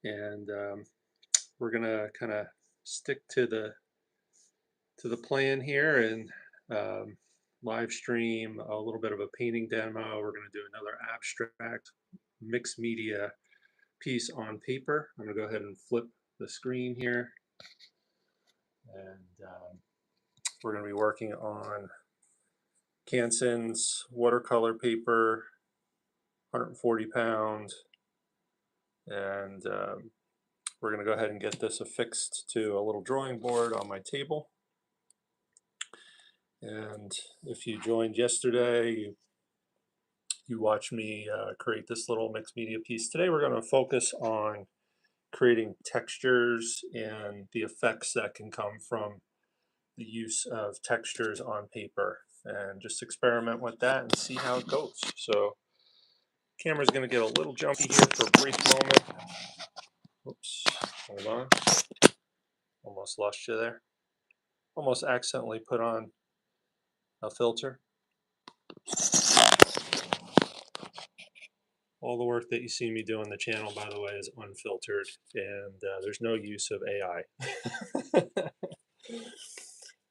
and we're gonna kind of stick to the plan here and live stream a little bit of a painting demo. We're gonna do another abstract mixed media piece on paper. I'm gonna go ahead and flip the screen here, and we're gonna be working on Canson's watercolor paper, 140 pound, and we're going to go ahead and get this affixed to a little drawing board on my table. And if you joined yesterday, you watched me create this little mixed media piece. Today we're going to focus on creating textures and the effects that can come from the use of textures on paper, and just experiment with that and see how it goes. So camera's going to get a little jumpy here for a brief moment. Oops, hold on. Almost lost you there. Almost accidentally put on a filter. All the work that you see me do on the channel, by the way, is unfiltered, and there's no use of AI.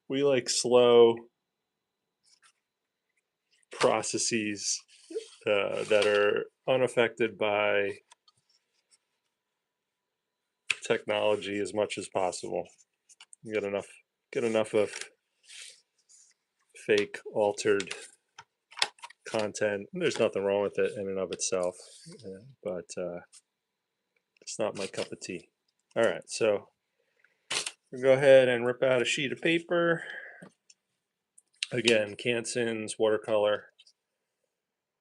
We like slow processes that are unaffected by technology as much as possible. Get enough of fake altered content. There's nothing wrong with it in and of itself, but it's not my cup of tea. All right, so we'll go ahead and rip out a sheet of paper. Again, Canson's watercolor,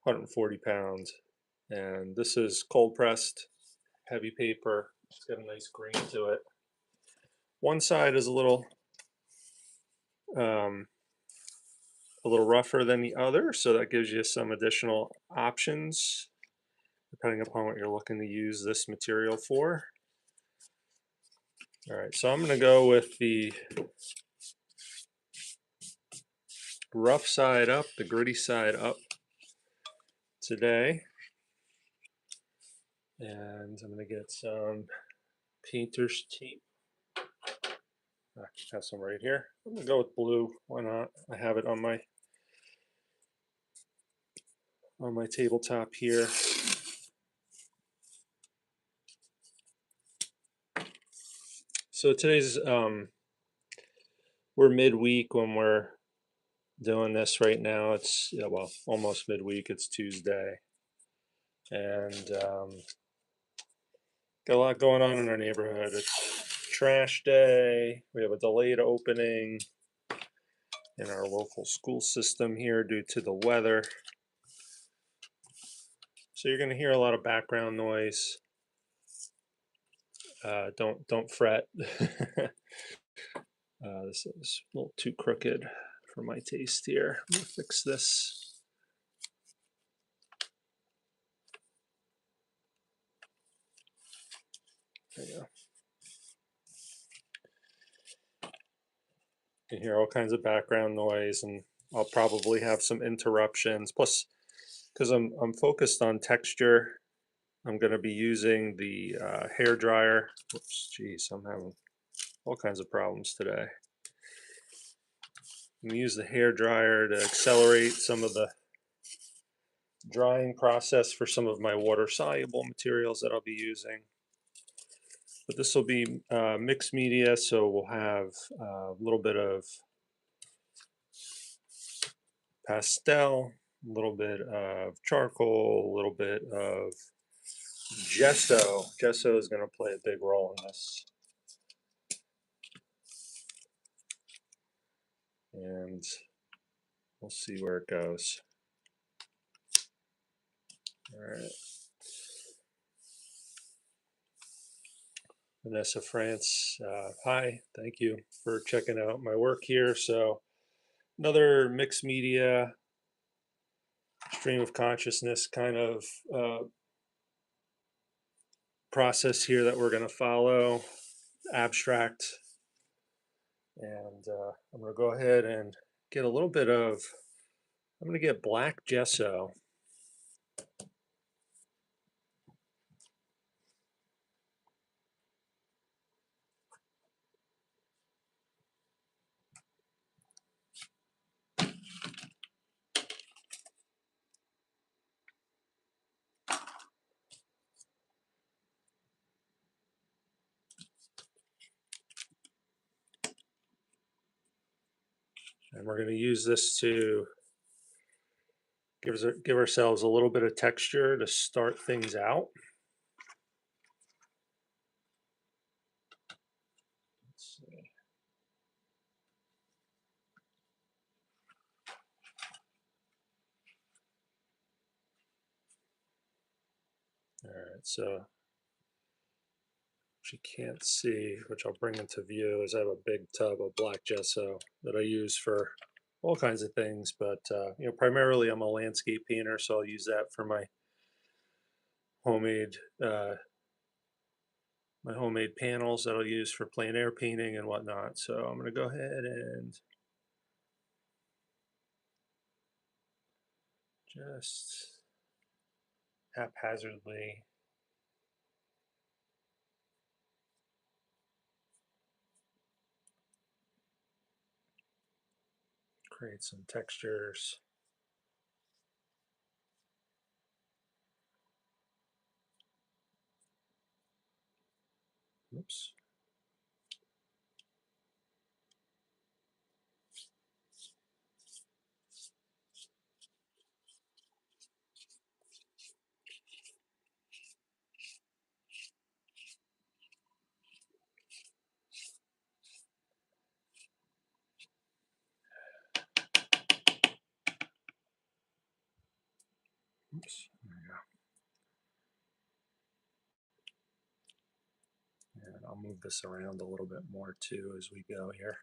140 pounds, and this is cold pressed heavy paper. It's got a nice grain to it. One side is um, a little rougher than the other, so that gives you some additional options depending upon what you're looking to use this material for. All right, so I'm going to go with the rough side up, the gritty side up today. And I'm going to get some painter's tape. I have some right here. I'm going to go with blue. Why not? I have it on my tabletop here. So today's we're midweek when we're doing this right now. It's well, almost midweek. It's Tuesday, and got a lot going on in our neighborhood. It's trash day. We have a delayed opening in our local school system here due to the weather. So you're going to hear a lot of background noise. Don't fret. This is a little too crooked for my taste here. I'm going to fix this. There you go. You can hear all kinds of background noise, and I'll probably have some interruptions. Plus, because I'm focused on texture, I'm going to be using the hair dryer. Oops, geez, I'm having all kinds of problems today. I'm going to use the hair dryer to accelerate some of the drying process for some of my water soluble materials that I'll be using. But this will be mixed media, so we'll have a little bit of pastel, a little bit of charcoal, a little bit of gesso. Gesso is going to play a big role in this. And we'll see where it goes. All right. Vanessa France, hi, thank you for checking out my work here. So another mixed media, stream of consciousness kind of process here that we're going to follow, abstract. And I'm going to go ahead and get a little bit of, I'm going to get black gesso. And we're going to use this to give ourselves a little bit of texture to start things out. Let's see. All right, so what you can't see, which I'll bring into view, is I have a big tub of black gesso that I use for all kinds of things, but primarily I'm a landscape painter, so I'll use that for homemade uh, my homemade panels that I'll use for plein air painting and whatnot. So I'm going to go ahead and just haphazardly create some textures. Oops. Oops. There we go. And I'll move this around a little bit more too as we go here.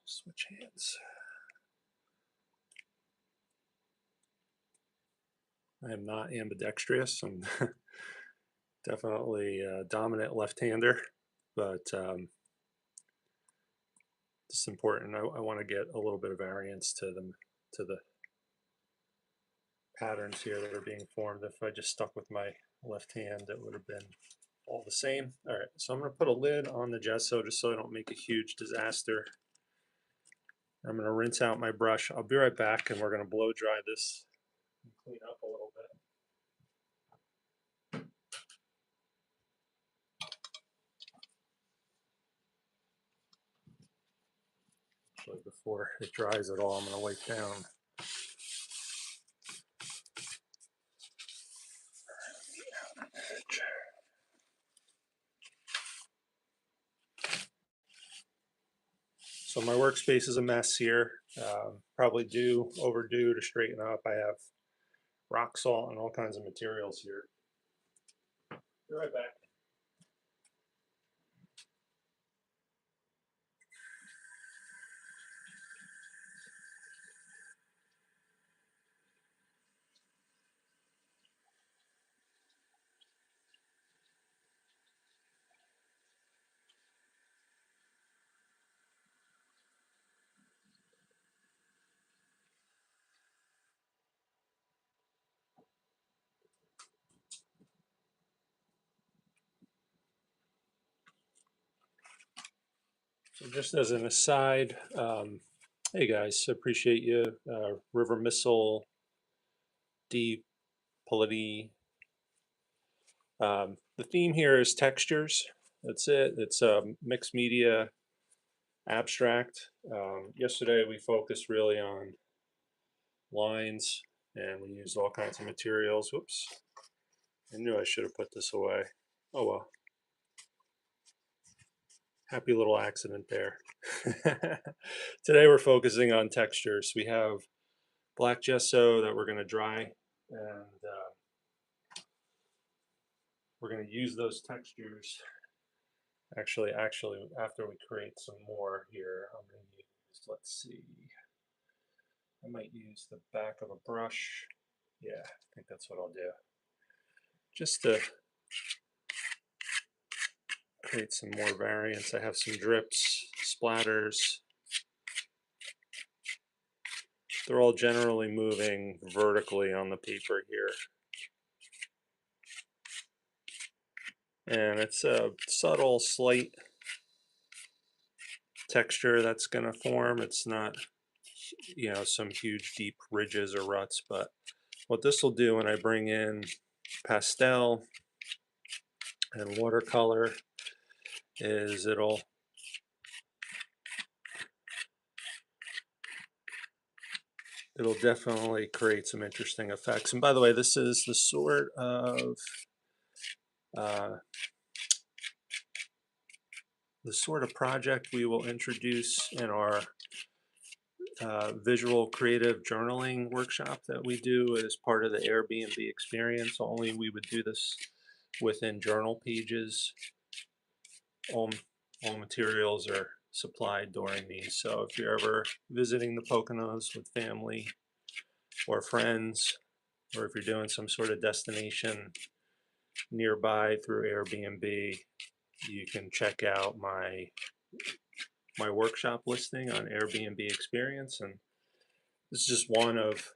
Switch hands. I am not ambidextrous. I'm definitely a dominant left-hander, but it's important. I want to get a little bit of variance to the patterns here that are being formed. If I just stuck with my left hand, it would have been all the same. All right, so I'm going to put a lid on the gesso just so I don't make a huge disaster. I'm going to rinse out my brush. I'll be right back, and we're going to blow dry this and clean up a little bit. Actually, before it dries at all, I'm going to wipe down. So my workspace is a mess here. Probably overdue to straighten up. I have rock salt and all kinds of materials here. Be right back. So just as an aside, hey guys, appreciate you. River Missile, Deep, Polity. The theme here is textures. That's it. It's a mixed media abstract. Yesterday we focused really on lines and we used all kinds of materials. Whoops. I knew I should have put this away. Oh well. Happy little accident there. Today we're focusing on textures. We have black gesso that we're going to dry, and we're going to use those textures. Actually, after we create some more here, I'm going to use, let's see, I might use the back of a brush. Yeah, I think that's what I'll do. Just to create some more variance. I have some drips, splatters. They're all generally moving vertically on the paper here. And it's a subtle, slight texture that's going to form. It's not, some huge, deep ridges or ruts, but what this will do when I bring in pastel and watercolor is it'll definitely create some interesting effects. And by the way, this is uh, the sort of project we will introduce in our visual creative journaling workshop that we do as part of the Airbnb experience. Only we would do this within journal pages. All, all materials are supplied during these. So if you're ever visiting the Poconos with family or friends, or if you're doing some sort of destination nearby through Airbnb, you can check out my workshop listing on Airbnb Experience. And this is just one of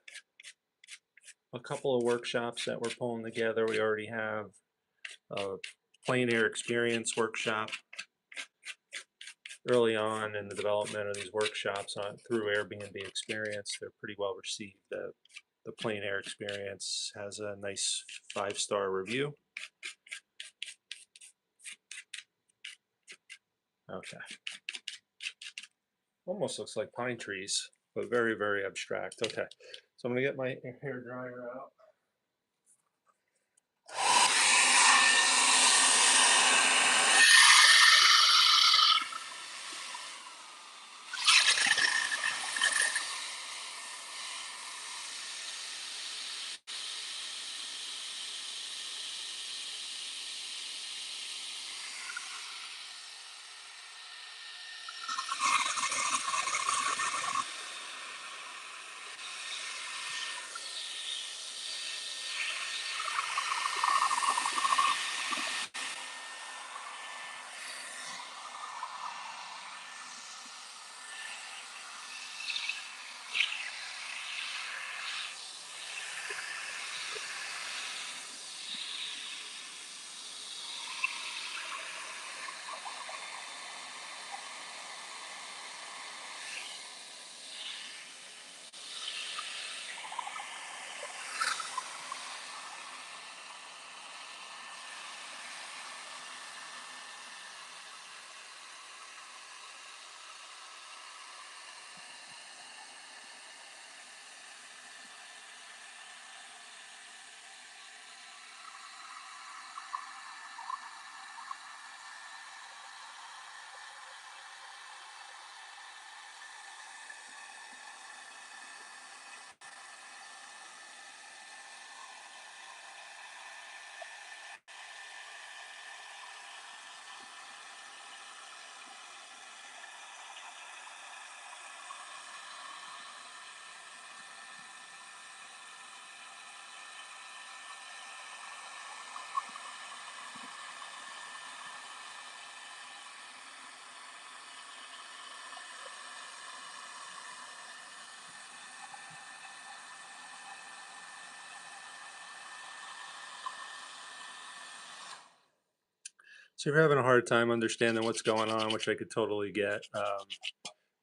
a couple of workshops that we're pulling together. We already have a Plein Air Experience workshop early on in the development of these workshops through Airbnb Experience. They're pretty well received. The Plein Air Experience has a nice 5-star review. Okay. Almost looks like pine trees, but very, very abstract. Okay. So I'm going to get my hair dryer out. So if you're having a hard time understanding what's going on, which I could totally get,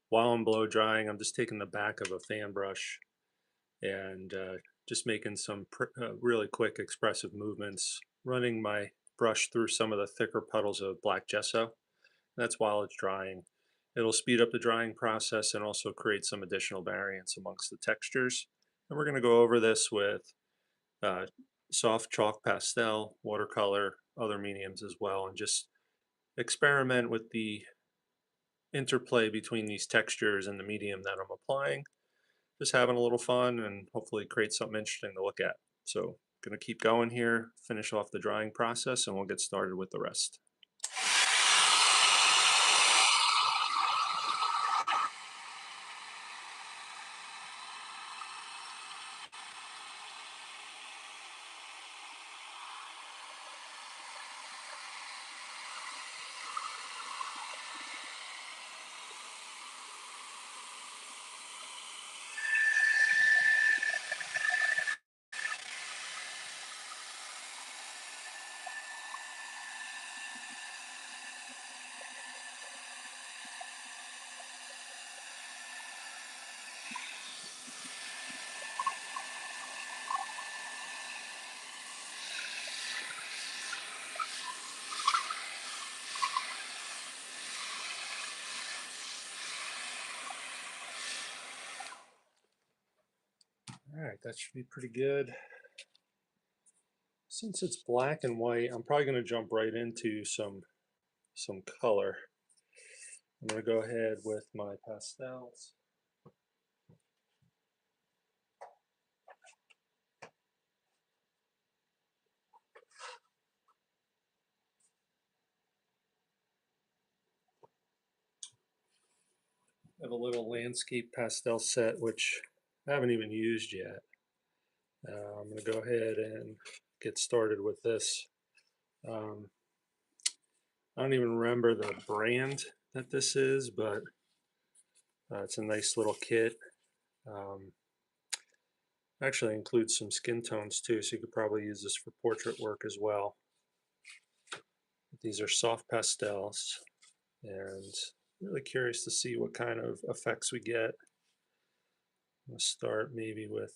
while I'm blow drying, I'm just taking the back of a fan brush and just making some really quick expressive movements, running my brush through some of the thicker puddles of black gesso. That's while it's drying. It'll speed up the drying process and also create some additional variance amongst the textures. And we're going to go over this with uh, soft chalk pastel, watercolor, other mediums as well, and just experiment with the interplay between these textures and the medium that I'm applying. Just having a little fun and hopefully create something interesting to look at. So I'm going to keep going here, finish off the drying process, and we'll get started with the rest. Alright, that should be pretty good. Since it's black and white, I'm probably going to jump right into some color. I'm going to go ahead with my pastels. I have a little landscape pastel set which I haven't even used yet. I'm going to go ahead and get started with this. Um, I don't even remember the brand that this is, but it's a nice little kit. Um, Actually includes some skin tones too, so you could probably use this for portrait work as well. These are soft pastels, and really curious to see what kind of effects we get. We'll start maybe with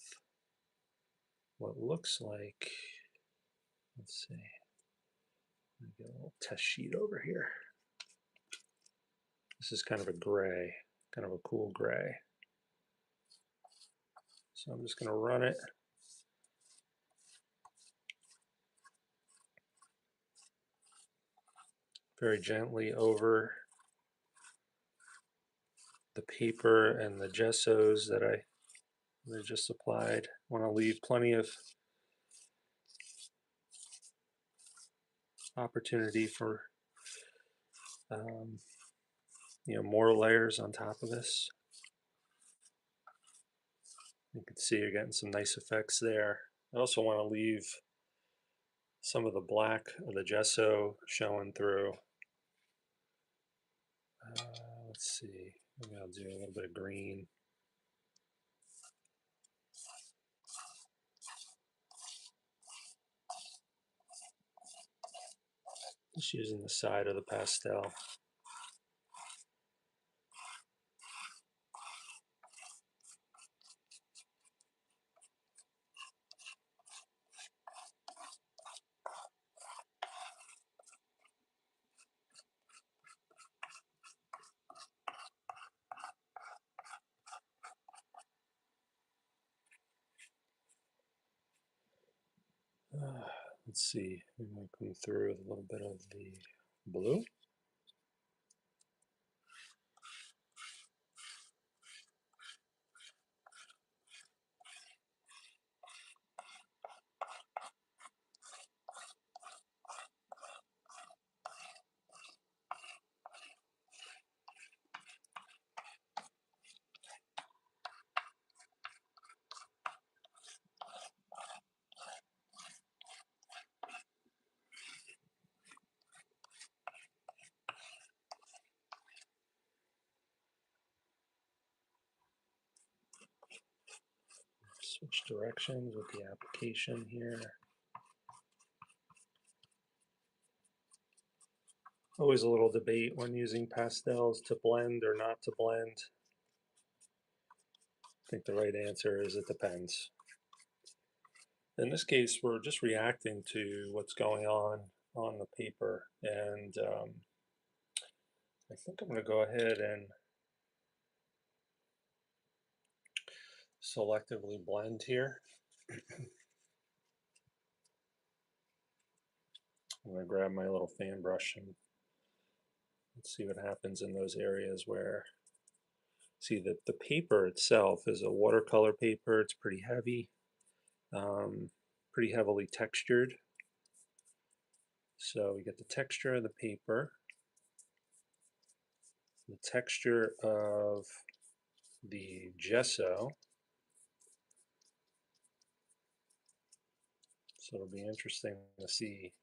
what looks like, let's see, get a little test sheet over here. This is kind of a gray, kind of a cool gray. So I'm just going to run it. Very gently over the paper and the gessos that I just applied. Want to leave plenty of opportunity for more layers on top of this. You can see you're getting some nice effects there. I also want to leave some of the black of the gesso showing through. Let's see, maybe I'll do a little bit of green. Just using the side of the pastel. Let's see, we might come through with a little bit of the blue. Switch directions with the application here. Always a little debate when using pastels to blend or not to blend. I think the right answer is it depends. In this case, we're just reacting to what's going on the paper, and I think I'm going to go ahead and selectively blend here. I'm going to grab my little fan brush and let's see what happens in those areas where, see that the paper itself is a watercolor paper. It's pretty heavy, pretty heavily textured. So we get the texture of the paper, the texture of the gesso. So it'll be interesting to see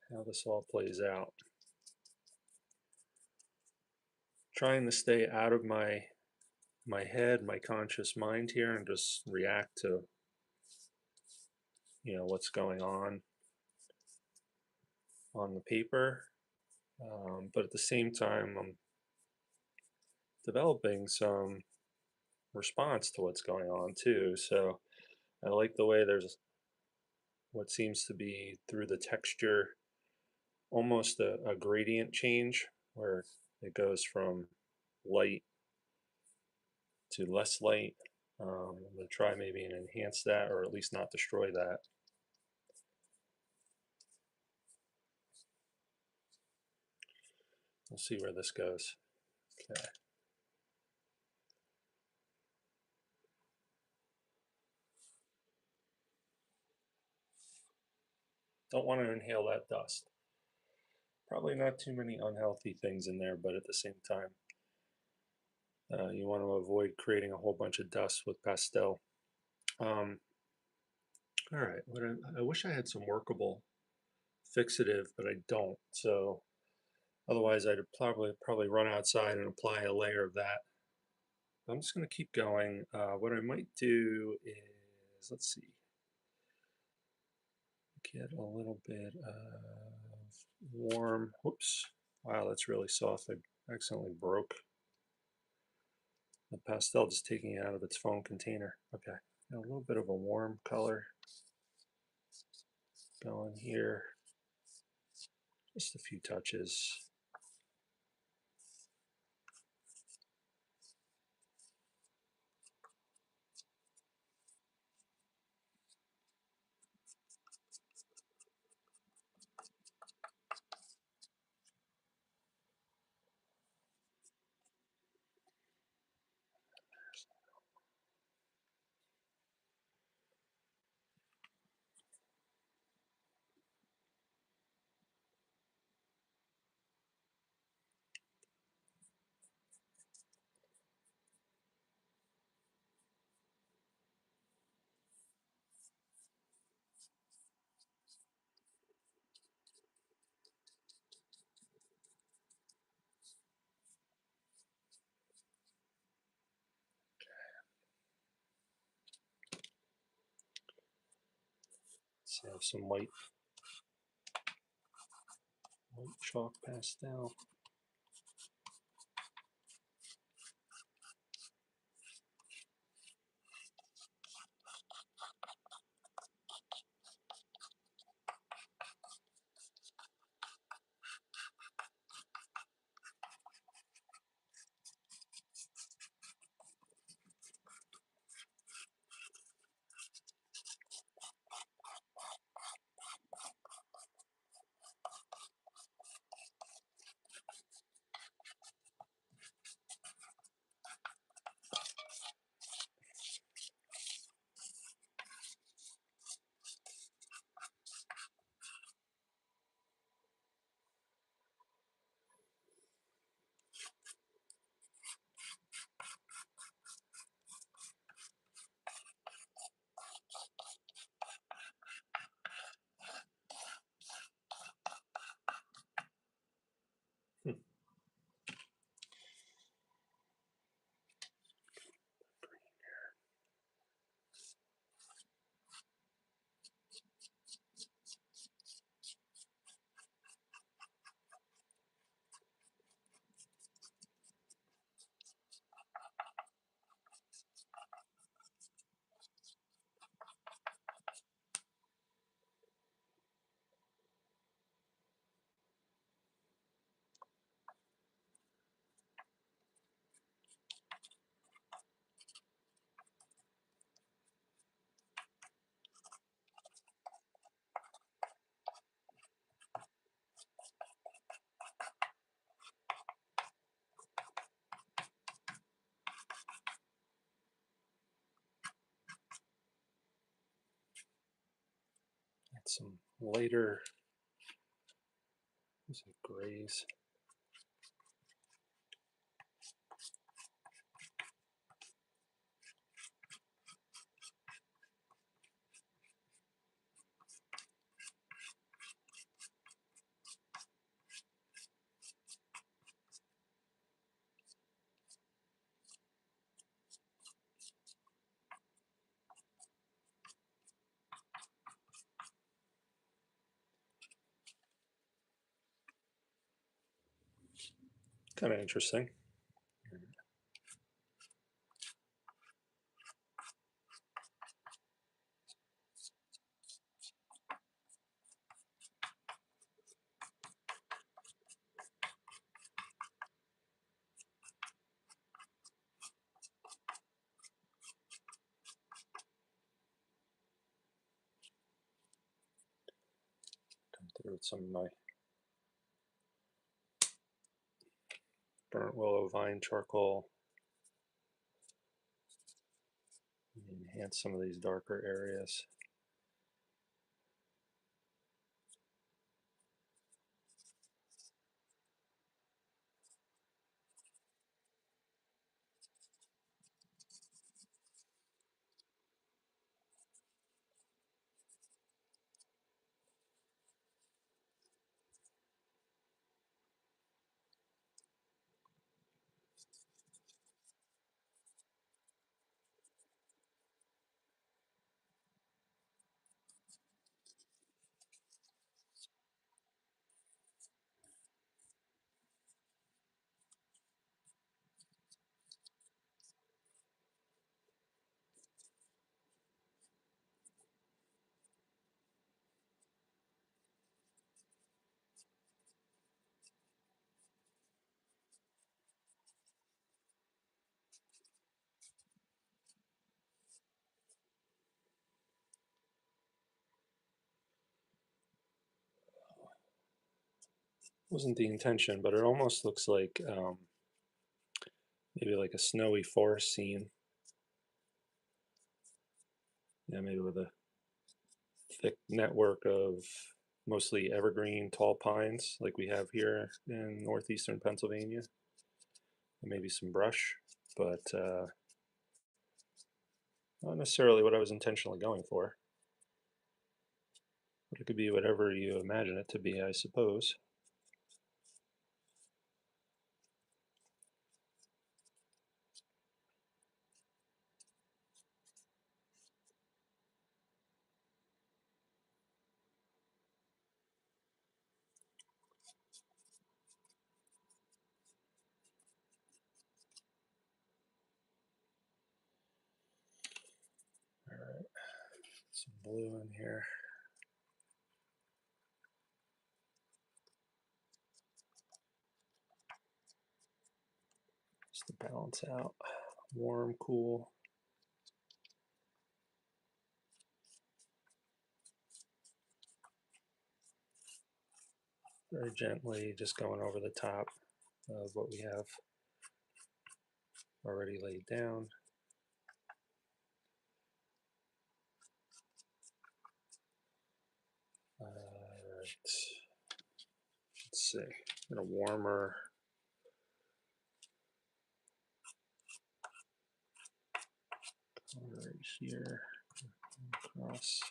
how this all plays out. Trying to stay out of my head, my conscious mind here, and just react to what's going on the paper. But at the same time, I'm developing some response to what's going on too. So I like the way there's what seems to be through the texture almost a gradient change where it goes from light to less light. I'm going to try maybe and enhance that, or at least not destroy that. We'll see where this goes. Okay. Don't want to inhale that dust. Probably not too many unhealthy things in there, but at the same time, you want to avoid creating a whole bunch of dust with pastel. All right, I wish I had some workable fixative, but I don't. So otherwise, I'd probably run outside and apply a layer of that. I'm just going to keep going. What I might do is, let's see, get a little bit of warm. Whoops! Wow, that's really soft. I accidentally broke the pastel, just taking it out of its foam container. Okay, got a little bit of a warm color going here. Just a few touches. Let's have some white chalk pastel. Some lighter, grays. Kind of interesting. Through with some of my burnt willow vine charcoal. Enhance some of these darker areas. Wasn't the intention, but it almost looks like maybe like a snowy forest scene. Yeah, maybe with a thick network of mostly evergreen tall pines like we have here in northeastern Pennsylvania. And maybe some brush, but not necessarily what I was intentionally going for. But it could be whatever you imagine it to be, I suppose. All right, some blue in here. Just to balance out. Warm, cool. Very gently, just going over the top of what we have already laid down. All right. Let's see. In a warmer color right here across.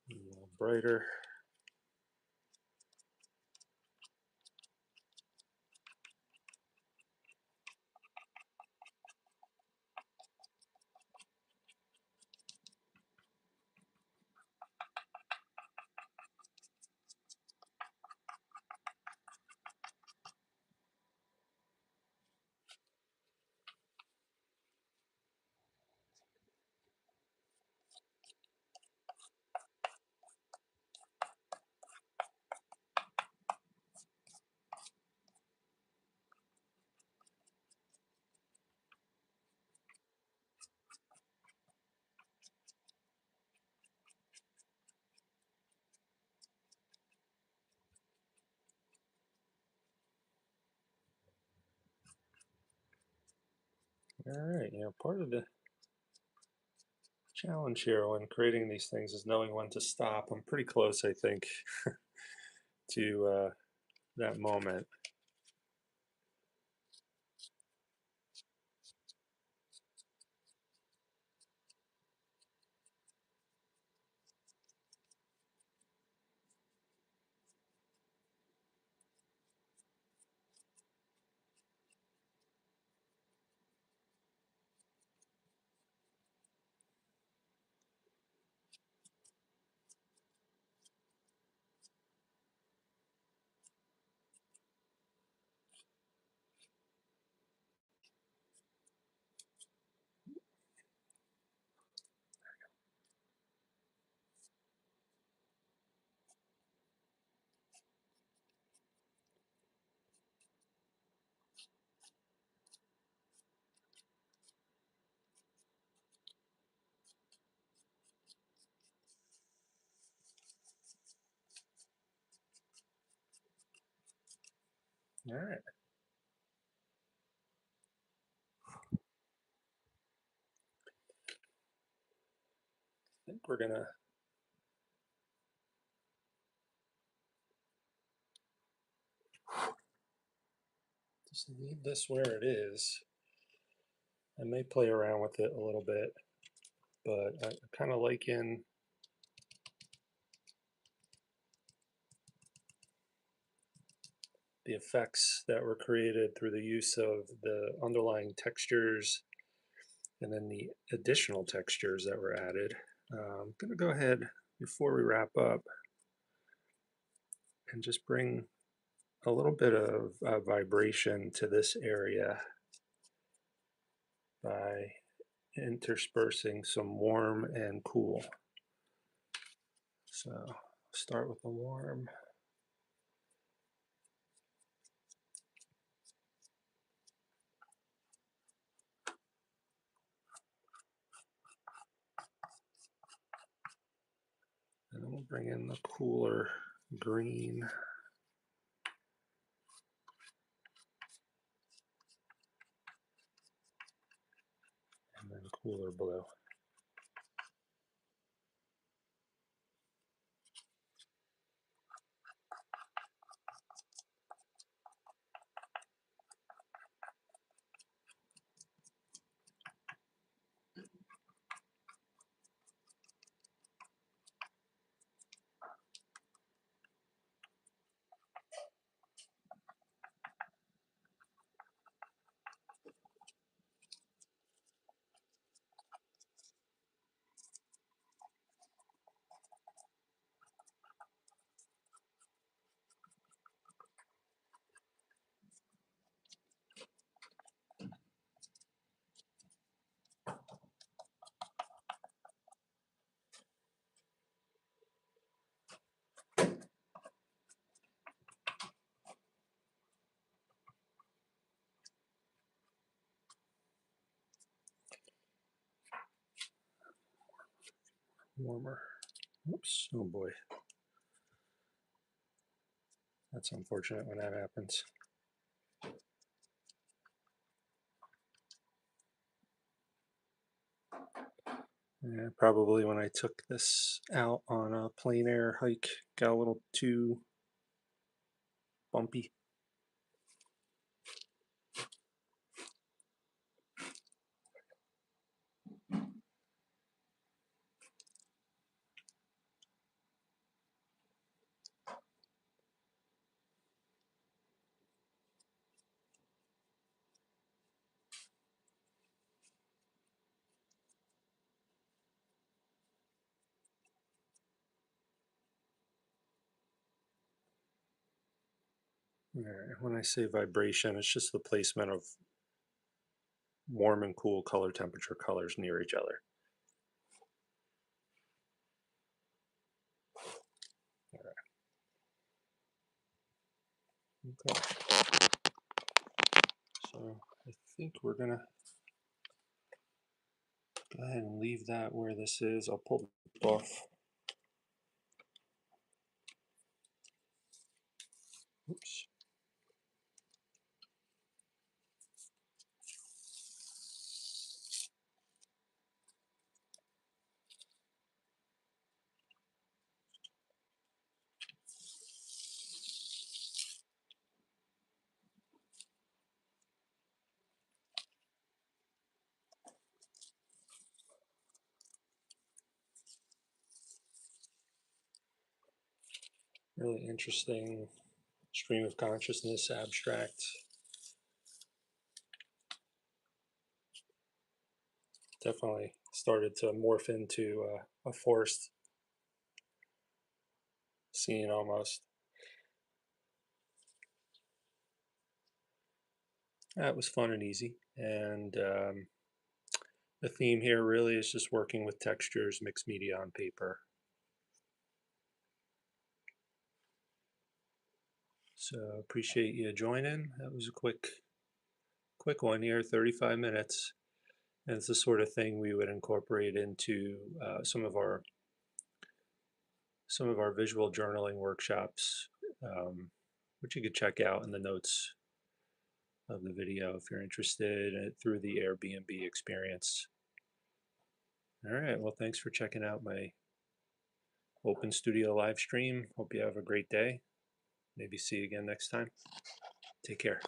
A little brighter. All right, part of the challenge here when creating these things is knowing when to stop. I'm pretty close, I think, to that moment. All right. I think we're gonna just leave this where it is. I may play around with it a little bit, but I kind of liking the effects that were created through the use of the underlying textures and then the additional textures that were added. I'm going to go ahead before we wrap up and just bring a little bit of vibration to this area by interspersing some warm and cool. So start with the warm. And then we'll bring in the cooler green. And then cooler blue. Warmer. Oops, oh boy. That's unfortunate when that happens. Yeah, probably when I took this out on a plein air hike, got a little too bumpy. Right. When I say vibration, it's just the placement of warm and cool color temperature colors near each other. Okay. So I think we're gonna go ahead and leave that where this is. I'll pull it off. Oops. Really interesting stream of consciousness, abstract. Definitely started to morph into a forest scene almost. That was fun and easy. And the theme here really is just working with textures, mixed media on paper. So appreciate you joining. That was a quick one here, 35 minutes. And it's the sort of thing we would incorporate into some of our visual journaling workshops, which you could check out in the notes of the video if you're interested through the Airbnb experience. All right, well, thanks for checking out my Open Studio live stream. Hope you have a great day. Maybe see you again next time. Take care.